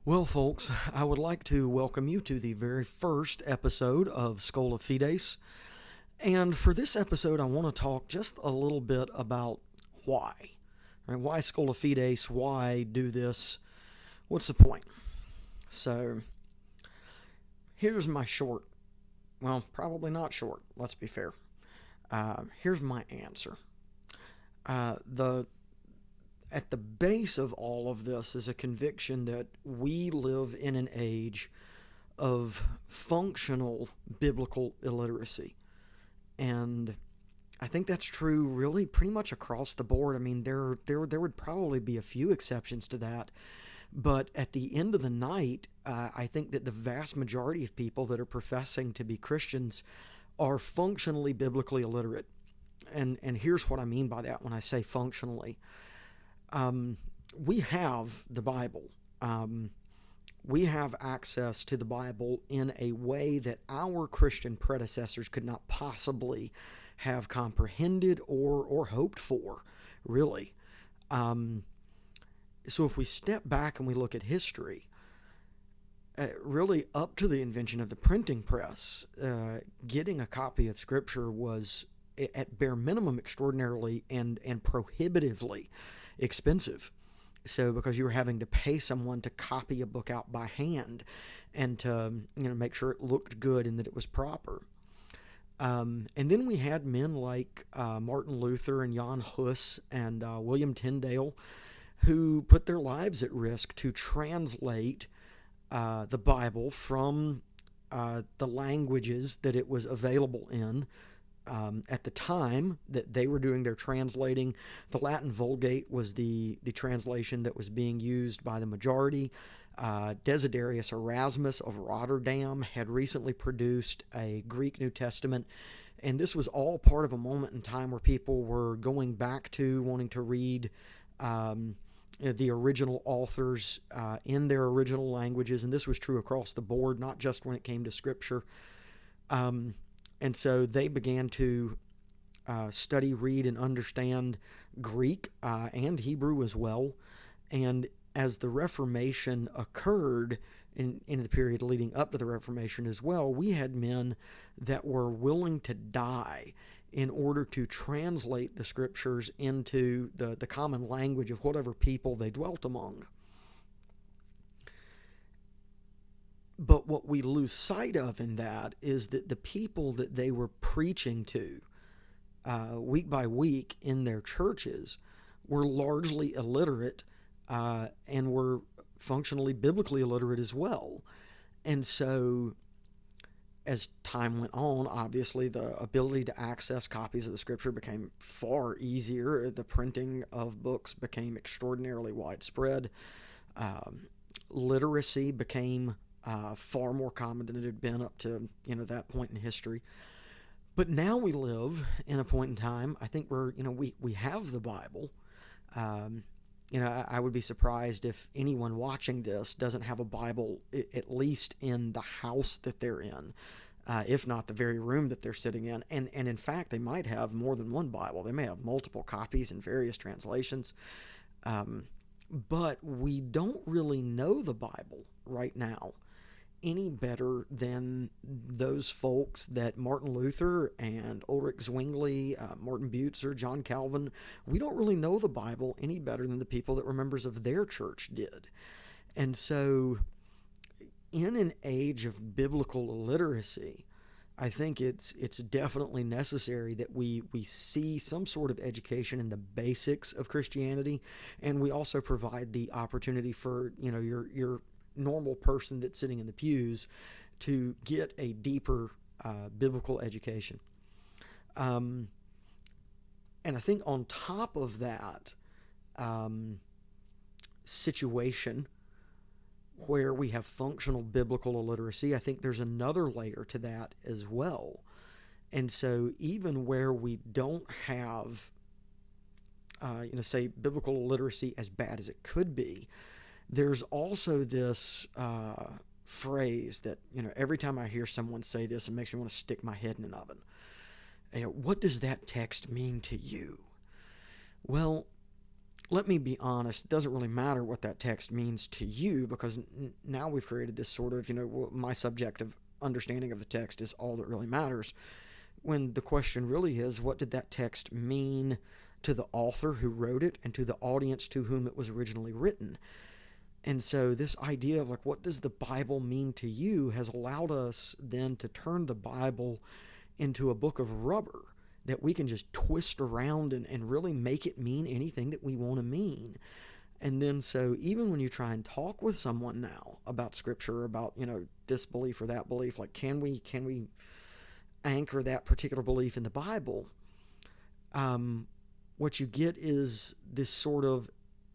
Well, folks, I would like to welcome you to the very first episode of Schola Fides. And for this episode, I want to talk just a little bit about why. Right? Why Schola Fides? Why do this? What's the point? So, here's my short, well, probably not short, let's be fair. Here's my answer. The At the base of all of this is a conviction that we live in an age of functional biblical illiteracy. And I think that's true really pretty much across the board. I mean, there would probably be a few exceptions to that. But at the end of the night, I think that the vast majority of people that are professing to be Christians are functionally biblically illiterate. And here's what I mean by that when I say functionally. We have the Bible. We have access to the Bible in a way that our Christian predecessors could not possibly have comprehended or hoped for, really. So if we step back and we look at history, really up to the invention of the printing press, getting a copy of Scripture was, at bare minimum, extraordinarily and prohibitively expensive. So because you were having to pay someone to copy a book out by hand and to make sure it looked good and that it was proper. And then we had men like Martin Luther and Jan Hus and William Tyndale who put their lives at risk to translate the Bible from the languages that it was available in. At the time that they were doing their translating, the Latin Vulgate was the translation that was being used by the majority. Desiderius Erasmus of Rotterdam had recently produced a Greek New Testament, and this was all part of a moment in time where people were going back to wanting to read the original authors in their original languages, and this was true across the board, not just when it came to Scripture. And so they began to study, read, and understand Greek and Hebrew as well. And as the Reformation occurred in the period leading up to the Reformation as well, we had men that were willing to die in order to translate the Scriptures into the common language of whatever people they dwelt among. But what we lose sight of in that is that the people that they were preaching to week by week in their churches were largely illiterate and were functionally biblically illiterate as well. And so as time went on, obviously the ability to access copies of the Scripture became far easier. The printing of books became extraordinarily widespread. Literacy became far more common than it had been up to that point in history. But now we live in a point in time, I think, where we have the Bible. I would be surprised if anyone watching this doesn't have a Bible at least in the house that they're in, if not the very room that they're sitting in. And in fact, they might have more than one Bible. They may have multiple copies in various translations. But we don't really know the Bible right now any better than those folks that Martin Luther and Ulrich Zwingli, Martin Bucer, John Calvin, we don't really know the Bible any better than the people that were members of their church did. And so in an age of biblical illiteracy, I think it's definitely necessary that we see some sort of education in the basics of Christianity, and we also provide the opportunity for your normal person that's sitting in the pews to get a deeper biblical education. And I think on top of that situation where we have functional biblical illiteracy, I think there's another layer to that as well. And so even where we don't have, say, biblical illiteracy as bad as it could be, there's also this phrase that, every time I hear someone say this, it makes me want to stick my head in an oven. What does that text mean to you? Well, let me be honest, it doesn't really matter what that text means to you, because now we've created this sort of, my subjective understanding of the text is all that really matters. When the question really is, what did that text mean to the author who wrote it and to the audience to whom it was originally written? And so this idea of, like, what does the Bible mean to you, has allowed us then to turn the Bible into a book of rubber that we can just twist around and really make it mean anything that we want to mean. And then so even when you try and talk with someone now about Scripture, about, this belief or that belief, like, can we anchor that particular belief in the Bible? What you get is this sort of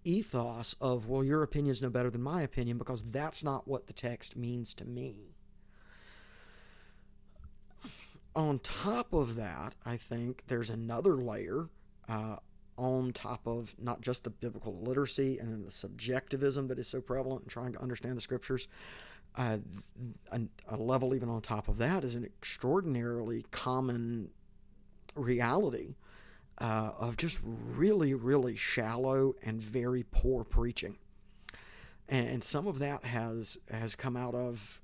ethos of, well, your opinion is no better than my opinion, because that's not what the text means to me. On top of that, I think there's another layer on top of not just the biblical literacy and then the subjectivism that is so prevalent in trying to understand the Scriptures. A level even on top of that is an extraordinarily common reality of just really, really shallow and very poor preaching. And some of that has come out of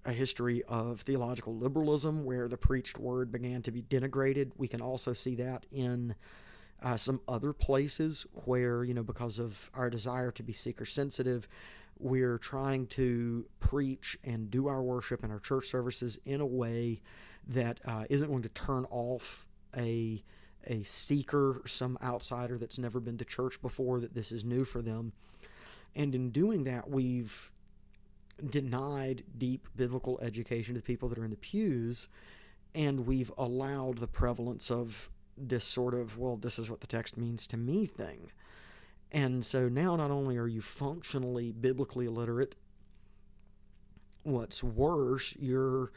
a history of theological liberalism, where the preached word began to be denigrated. We can also see that in some other places where, because of our desire to be seeker sensitive, we're trying to preach and do our worship and our church services in a way that isn't going to turn off a seeker, some outsider that's never been to church before, that this is new for them. And in doing that, we've denied deep biblical education to the people that are in the pews, and we've allowed the prevalence of this sort of, well, this is what the text means to me thing. And so now not only are you functionally biblically illiterate, what's worse, your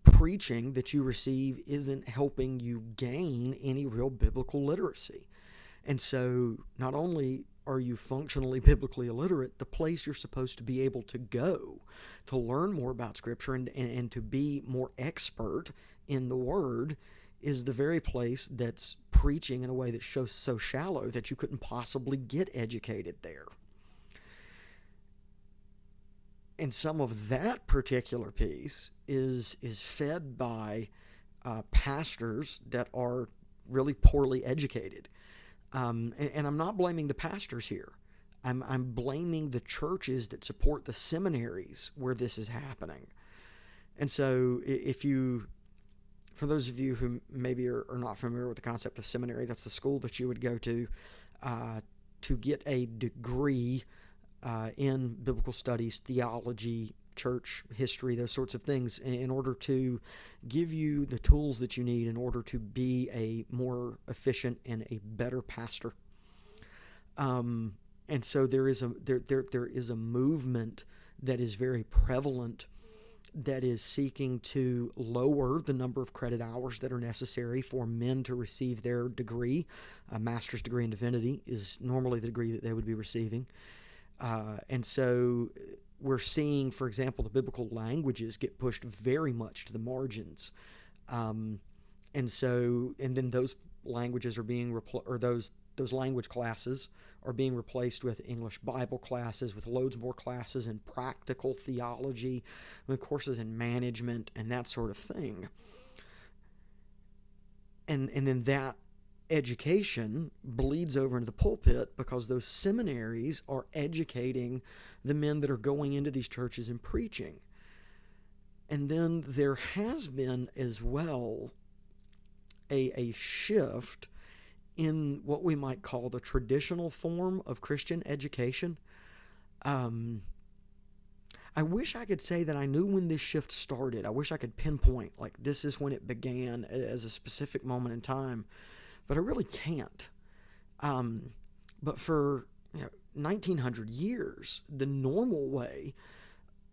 preaching that you receive isn't helping you gain any real biblical literacy. And so not only are you functionally biblically illiterate, the place you're supposed to be able to go to learn more about Scripture and to be more expert in the Word is the very place that's preaching in a way that shows so shallow that you couldn't possibly get educated there. And some of that particular piece is fed by pastors that are really poorly educated. And I'm not blaming the pastors here. I'm blaming the churches that support the seminaries where this is happening. And so for those of you who maybe are not familiar with the concept of seminary, that's the school that you would go to get a degree in biblical studies, theology, church history, those sorts of things, in order to give you the tools that you need in order to be a more efficient and a better pastor. And so there is a movement that is very prevalent that is seeking to lower the number of credit hours that are necessary for men to receive their degree. A master's degree in divinity is normally the degree that they would be receiving. And so we're seeing, for example, the biblical languages get pushed very much to the margins. And then those languages are being those language classes are being replaced with English Bible classes, with loads more classes in practical theology, and courses in management and that sort of thing. And then that education bleeds over into the pulpit, because those seminaries are educating the men that are going into these churches and preaching. And then there has been as well a shift in what we might call the traditional form of Christian education. I wish I could say that I knew when this shift started. I wish I could pinpoint, like, this is when it began as a specific moment in time, but I really can't. But for 1900 years, the normal way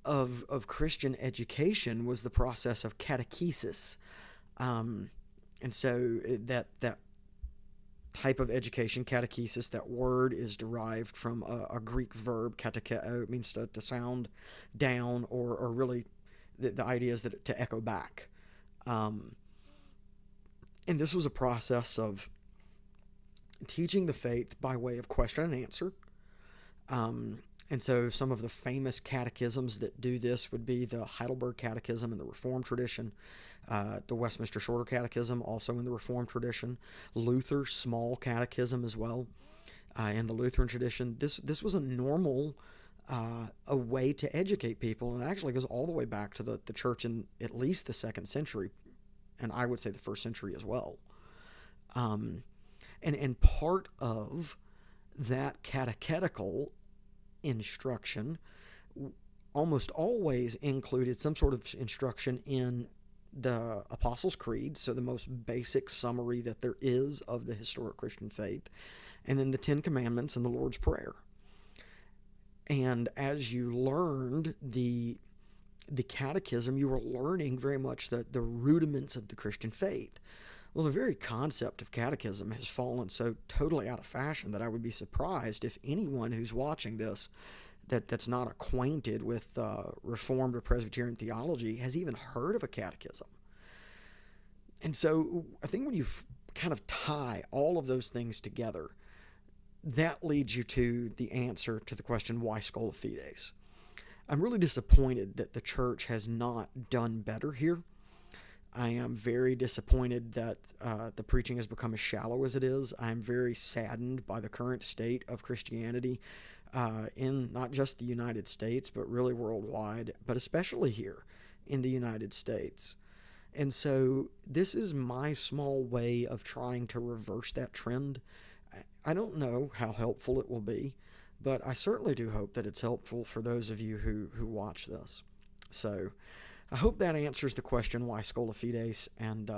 of Christian education was the process of catechesis. And so that type of education, catechesis, that word is derived from a Greek verb, katecheo. It means to sound down, or really the idea is that to echo back. And this was a process of teaching the faith by way of question and answer. And so some of the famous catechisms that do this would be the Heidelberg Catechism in the Reformed tradition, the Westminster Shorter Catechism, also in the Reformed tradition, Luther's Small Catechism as well, in the Lutheran tradition. This was a normal a way to educate people, and it actually goes all the way back to the church in at least the second century, and I would say the first century as well. Um, and part of that catechetical instruction almost always included some sort of instruction in the Apostles' Creed, so the most basic summary that there is of the historic Christian faith, and then the Ten Commandments and the Lord's Prayer. And as you learned the catechism, you were learning very much the rudiments of the Christian faith. Well, the very concept of catechism has fallen so totally out of fashion that I would be surprised if anyone who's watching this that's not acquainted with Reformed or Presbyterian theology has even heard of a catechism. And so I think when you kind of tie all of those things together, that leads you to the answer to the question, why Schola Fides? I'm really disappointed that the church has not done better here. I am very disappointed that the preaching has become as shallow as it is. I'm very saddened by the current state of Christianity in not just the United States, but really worldwide, but especially here in the United States. And so this is my small way of trying to reverse that trend. I don't know how helpful it will be, but I certainly do hope that it's helpful for those of you who watch this. So I hope that answers the question, why Schola Fides, and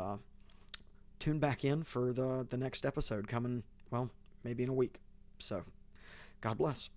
tune back in for the next episode coming, well, maybe in a week. So God bless.